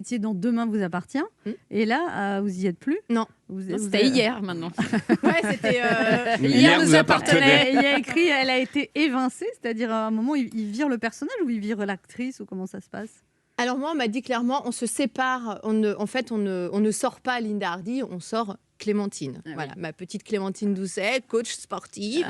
étiez dans Demain vous appartient, et là, vous y êtes plus. Non. C'était hier maintenant. Ouais, c'était Hier nous appartenait. Il y a écrit, elle a été évincée, c'est-à-dire à un moment, il vire le personnage ou il vire l'actrice, ou comment ça se passe? Alors moi, on m'a dit clairement, on se sépare. On ne sort pas Linda Hardy, on sort Clémentine. Voilà, ma petite Clémentine Doucet, coach sportive.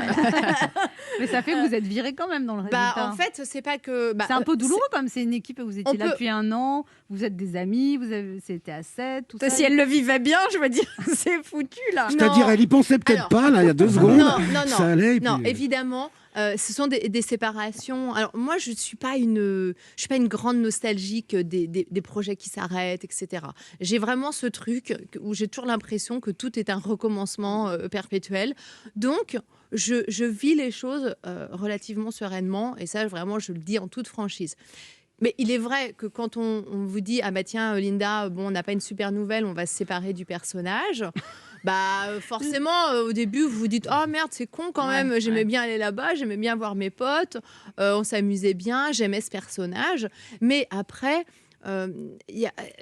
Mais ça fait que vous êtes viré quand même dans le résultat. En fait, c'est pas que. C'est un peu douloureux comme c'est une équipe, vous étiez là depuis un an, vous êtes des amis, c'était à 7, tout ça. Si elle le vivait bien, je veux dire, c'est foutu là. C'est-à-dire, elle y pensait peut-être pas, là, il y a 2 secondes. Non, ça allait, non, évidemment. Ce sont des séparations. Alors moi, je suis pas une grande nostalgique des projets qui s'arrêtent, etc. J'ai vraiment ce truc où j'ai toujours l'impression que tout est un recommencement perpétuel. Donc, je vis les choses relativement sereinement, et ça, vraiment, je le dis en toute franchise. Mais il est vrai que quand on vous dit ah bah tiens Linda, bon on n'a pas une super nouvelle, on va se séparer du personnage. Forcément, au début, vous vous dites « Oh merde, c'est con quand même, j'aimais bien aller là-bas, j'aimais bien voir mes potes, on s'amusait bien, j'aimais ce personnage. » Mais après, il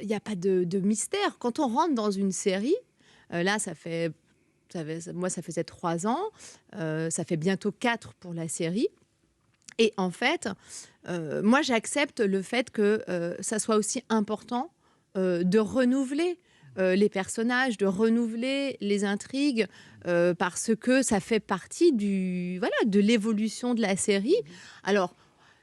n'y a pas de mystère. Quand on rentre dans une série, là, moi, ça faisait 3 ans, ça fait bientôt 4 pour la série. Et en fait, moi, j'accepte le fait que ça soit aussi important de renouveler les personnages, de renouveler les intrigues, parce que ça fait partie de l'évolution de la série. Alors,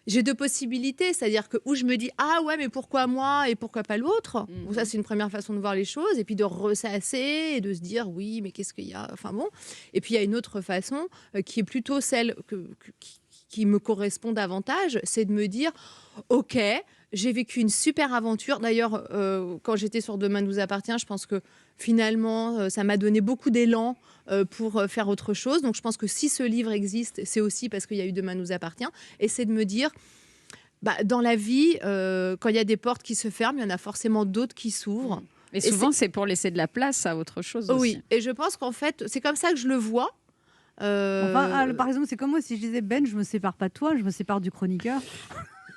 j'ai 2 possibilités, c'est-à-dire que où je me dis « Ah ouais, mais pourquoi moi et pourquoi pas l'autre ?» Ça, c'est une première façon de voir les choses, et puis de ressasser et de se dire « Oui, mais qu'est-ce qu'il y a ?» Enfin bon. Et puis, il y a une autre façon qui est plutôt celle qui me correspond davantage, c'est de me dire « Ok, j'ai vécu une super aventure. » D'ailleurs, quand j'étais sur Demain nous appartient, je pense que finalement, ça m'a donné beaucoup d'élan pour faire autre chose. Donc, je pense que si ce livre existe, c'est aussi parce qu'il y a eu Demain nous appartient. Et c'est de me dire, dans la vie, quand il y a des portes qui se ferment, il y en a forcément d'autres qui s'ouvrent. Et souvent, c'est pour laisser de la place à autre chose aussi. Oui, et je pense qu'en fait, c'est comme ça que je le vois. Par exemple, c'est comme moi, si je disais Ben, je me sépare pas de toi, je me sépare du chroniqueur.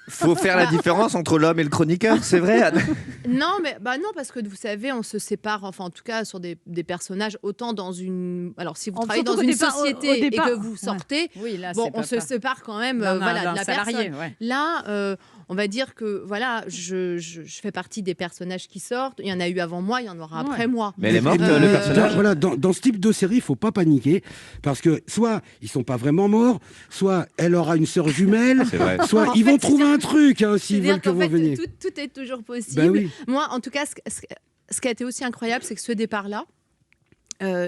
Faut faire la différence entre l'homme et le chroniqueur, c'est vrai, Anne? Non, mais non, parce que vous savez, on se sépare, enfin en tout cas sur des personnages, autant dans une. Alors si vous travaillez dans une société et que vous sortez, on se sépare quand même, de la salarié, personne. Là, on va dire que voilà, je fais partie des personnages qui sortent. Il y en a eu avant moi, il y en aura après moi. Mais elle est morte, le personnage. Voilà, dans ce type de série, il ne faut pas paniquer, parce que soit ils ne sont pas vraiment morts, soit elle aura une sœur jumelle, soit ils vont trouver un truc s'ils veulent que vous reveniez. Tout est toujours possible. Oui. Moi, en tout cas, ce qui a été aussi incroyable, c'est que ce départ-là,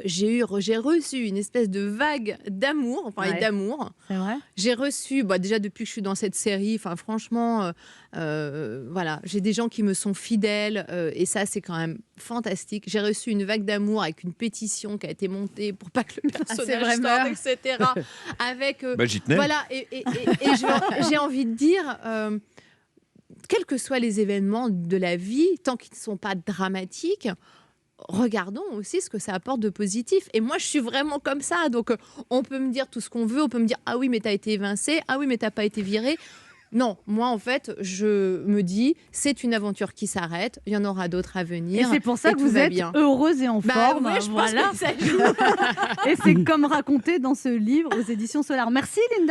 j'ai reçu une espèce de vague d'amour, d'amour. C'est vrai. J'ai reçu, déjà depuis que je suis dans cette série, franchement, j'ai des gens qui me sont fidèles, et ça c'est quand même fantastique. J'ai reçu une vague d'amour avec une pétition qui a été montée pour pas que le personnage sorte, etc. Avec, j'y tenais. Voilà, et j'ai envie de dire, quels que soient les événements de la vie, tant qu'ils ne sont pas dramatiques, regardons aussi ce que ça apporte de positif. Et moi, je suis vraiment comme ça. Donc, on peut me dire tout ce qu'on veut. On peut me dire « Ah oui, mais t'as été évincé. Ah oui, mais t'as pas été viré. » Non, moi, en fait, je me dis « C'est une aventure qui s'arrête. Il y en aura d'autres à venir. » Et c'est pour ça que vous êtes heureuse et en forme. Oui, je pense que ça joue. Et c'est comme raconté dans ce livre aux éditions Solar. Merci, Linda.